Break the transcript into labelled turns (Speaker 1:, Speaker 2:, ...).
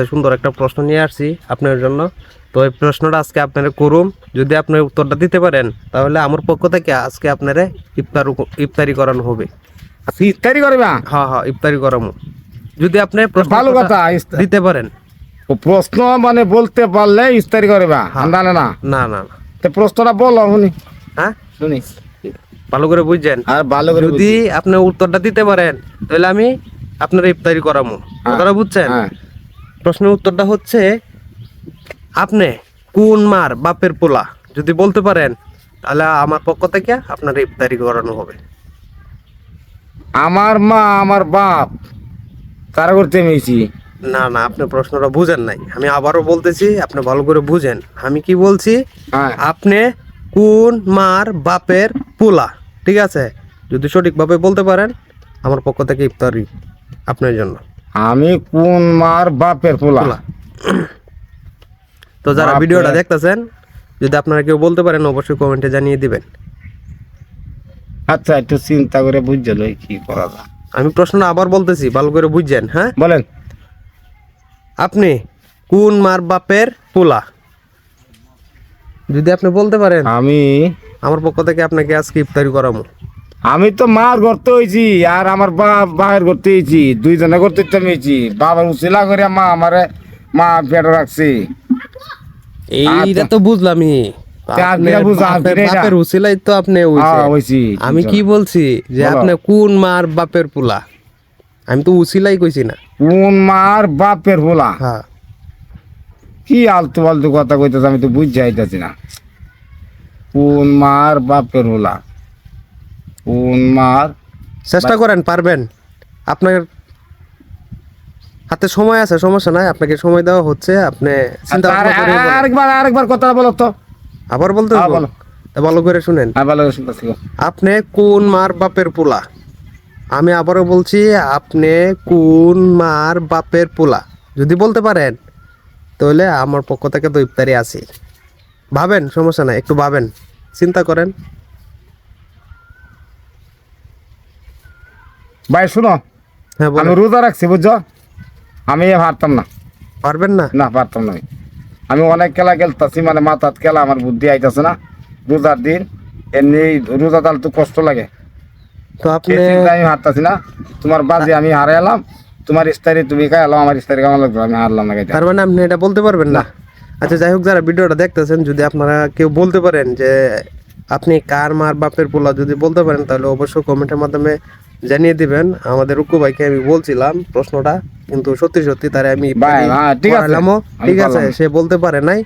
Speaker 1: সুন্দর একটা প্রশ্ন নিয়ে আসছি আপনার জন্য। তো এই প্রশ্নটা আজকে আপনারা করুন, যদি আপনি উত্তরটা দিতে পারেন তাহলে আমার পক্ষ থেকে আজকে আপনারা ইফতারি করানো হবে।
Speaker 2: ইফতারি করবা?
Speaker 1: হ্যাঁ হ্যাঁ, ইফতারি করামু যদি আপনি
Speaker 2: ভালো কথা
Speaker 1: দিতে পারেন।
Speaker 2: প্রশ্ন মানে বলতে পারলে ইফতারি করবা? না না না
Speaker 1: না না না,
Speaker 2: তো প্রশ্নটা বলো শুনি।
Speaker 1: হ্যাঁ
Speaker 2: শুনি
Speaker 1: ভালো করে বুঝছেন।
Speaker 2: আর ভালো করে
Speaker 1: যদি আপনি উত্তরটা দিতে পারেন তাহলে আমি আপনার ইফতারি করামু। কথাটা বুঝছেন? প্রশ্নের উত্তরটা হচ্ছে, আপনি কোন মার বাপের পোলা যদি বলতে পারেন তাহলে আমার পক্ষ থেকে আপনার ইফতারি করানো হবে।
Speaker 2: আমার মা আমার বাপ কারা করতে মেয়েছি?
Speaker 1: না না, আপনি প্রশ্নটা বুঝেন নাই, আমি আবারও বলতেছি, আপনি ভালো করে বুঝেন। আমি কি বলছি, আপনি কোন মার বাপের পোলা, ঠিক আছে? যদি সঠিকভাবে বলতে পারেন আমার পক্ষ থেকে ইফতারি আপনার জন্য।
Speaker 2: আমি কোন মার বাপের পোলা?
Speaker 1: তো যারা ভিডিওটা দেখতেছেন, যদি আপনারা কেউ বলতে পারেন অবশ্যই কমেন্টে জানিয়ে দিবেন।
Speaker 2: আচ্ছা, একটু চিন্তা করে বুঝছিল কি করা যায়।
Speaker 1: আমি প্রশ্নটা আবার বলতেছি, ভালো করে বুঝছেন। হ্যাঁ
Speaker 2: বলেন,
Speaker 1: আপনি কোন মার বাপের পোলা? যদি আপনি বলতে পারেন
Speaker 2: আমি
Speaker 1: আমার পক্ষ থেকে আপনাকে আজকে ইফতারি করাবো।
Speaker 2: আমি তো মার করতে হয়েছি আর আমার বাপ বাপের করতে হয়েছি, দুইজনে করতে হয়েছি। বাবার উচিলা করে মা পেটে রাখছি।
Speaker 1: এইটা তো বুঝলামই, বাপের উচিলাই তো আপনি। আমি কি বলছি যে আপনি কোন মার বাপের পোলা, আমি তো উচিলাই কইছি না।
Speaker 2: কোন মার বাপের পোলা?
Speaker 1: হ্যাঁ।
Speaker 2: কি আলতু ফালতু কথা কইতেছে, আমি তো বুঝতে আইতাছি না। কোন মার বাপের পোলা? কোন মার?
Speaker 1: চেষ্টা করেন, পারবেন। আপনার হাতে সময় আছে, সমস্যা নাই, আপনাকে সময় দেওয়া হচ্ছে। আপনি চিন্তা
Speaker 2: আরেকবার কথা বলো তো।
Speaker 1: আবার বলতে হবে, ভালো করে শুনেন। আপনি কোন মার বাপের পোলা? আমি আবারও বলছি, আপনি কোন মার বাপের পোলা যদি বলতে পারেন তাহলে আমার পক্ষ থেকে তো ইফতারি আছে। ভাবেন, সমস্যা নাই, একটু ভাবেন, চিন্তা করেন।
Speaker 2: ভাই শুনো,
Speaker 1: হ্যাঁ
Speaker 2: আমি রোজা রাখছি, বুঝছো? আমি পারতাম না।
Speaker 1: পারবেন না?
Speaker 2: না, পারতাম না। আমি অনেক খেলা খেলতেছি, মানে মাথাত খেলা, আমার বুদ্ধি আইতাছে না। রোজার দিন এমনি রোজা তাল তো কষ্ট লাগে,
Speaker 1: তো আপনি
Speaker 2: আমি হারতাছি না। তোমার বাজে আমি হারে এলাম, তোমার ইস্তারি তুমি খাই এলাম, আমার ইস্তারি কেমন লাগবে? আমি হারলাম না।
Speaker 1: তার মানে আপনি এটা বলতে পারবেন না? আচ্ছা, যাই হোক, যারা ভিডিওটা দেখতেছেন, যদি আপনারা কেউ বলতে পারেন যে আপনি কার মার বাপের পোলা, যদি বলতে পারেন তাহলে অবশ্যই কমেন্টের মাধ্যমে জানিয়ে দিবেন। আমাদের উক্কু ভাইকে আমি বলছিলাম প্রশ্নটা, কিন্তু সত্যি সত্যি তারে আমি ঠিক আছে, সে বলতে পারে নাই।